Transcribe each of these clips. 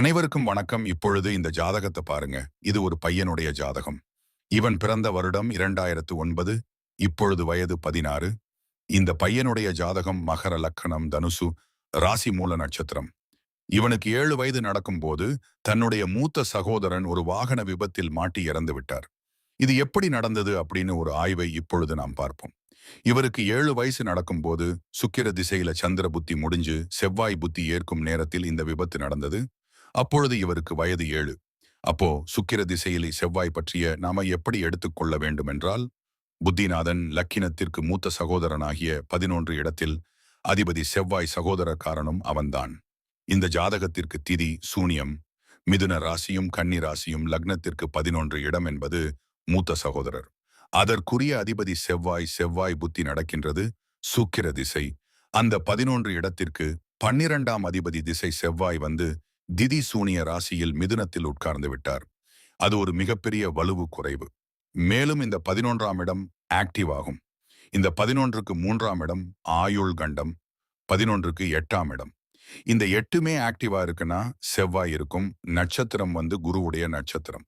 அனைவருக்கும் வணக்கம். இப்பொழுது இந்த ஜாதகத்தை பாருங்க. இது ஒரு பையனுடைய ஜாதகம். இவன் பிறந்த வருடம் 2009. இப்பொழுது வயது 16. இந்த பையனுடைய ஜாதகம் மகர லக்கணம், தனுசு, ராசி மூல நட்சத்திரம். இவனுக்கு 7 வயது நடக்கும்போது தன்னுடைய மூத்த சகோதரன் ஒரு வாகன விபத்தில் மாட்டி இறந்து விட்டார். இது எப்படி நடந்தது அப்படின்னு ஒரு ஆய்வை இப்பொழுது நாம் பார்ப்போம். இவருக்கு 7 வயசு நடக்கும்போது சுக்கிர திசையில சந்திர புத்தி முடிஞ்சு செவ்வாய் புத்தி ஏற்கும் நேரத்தில் இந்த விபத்து நடந்தது. அப்பொழுது இவருக்கு வயது 7. அப்போ சுக்கிர திசையில் செவ்வாய் பற்றிய நாம எப்படி எடுத்துக்கொள்ள வேண்டும் என்றால், புத்திநாதன் லக்கினத்திற்கு மூத்த சகோதரனாகிய 11 இடத்தில் அதிபதி செவ்வாய் சகோதரக்காரனும் அவன்தான். இந்த ஜாதகத்திற்கு திதி சூனியம். மிதுன ராசியும் கன்னி ராசியும் லக்னத்திற்கு 11 இடம் என்பது மூத்த சகோதரர். அதற்குரிய அதிபதி செவ்வாய் புத்தி நடக்கின்றது சுக்கிர திசை. அந்த 11 இடத்திற்கு 12ஆம் அதிபதி திசை செவ்வாய் வந்து திதி சூனிய ராசியில் மிதுனத்தில் உட்கார்ந்து விட்டார். அது ஒரு மிகப்பெரிய வலுவு குறைவு. மேலும் இந்த 11ஆம் இடம் ஆக்டிவ் ஆகும். இந்த 11க்கு 3ஆம் இடம் ஆயுள் கண்டம், 11க்கு 8ஆம் இடம். இந்த 8மே ஆக்டிவா இருக்குன்னா செவ்வாய் இருக்கும். நட்சத்திரம் வந்து குருவுடைய நட்சத்திரம்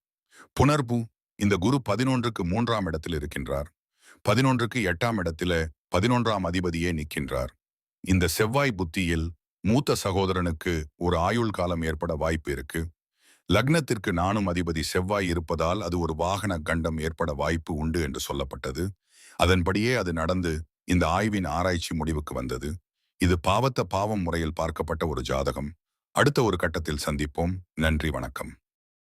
புனர்பூ. இந்த குரு 11க்கு 3ஆம் இடத்தில் இருக்கின்றார். 11க்கு 8ஆம் இடத்தில 11ஆம் அதிபதியே நிற்கின்றார். இந்த செவ்வாய் புத்தியில் மூத்த சகோதரனுக்கு ஒரு ஆயுள் காலம் ஏற்பட வாய்ப்பு இருக்கு. லக்னத்திற்கு 4ஆம் அதிபதி செவ்வாய் இருப்பதால் அது ஒரு வாகன கண்டம் ஏற்பட வாய்ப்பு உண்டு என்று சொல்லப்பட்டது. அதன்படியே அது நடந்து இந்த ஆய்வின் ஆராய்ச்சி முடிவுக்கு வந்தது. இது பாவம் முறையில் பார்க்கப்பட்ட ஒரு ஜாதகம். அடுத்த ஒரு கட்டத்தில் சந்திப்போம். நன்றி, வணக்கம்.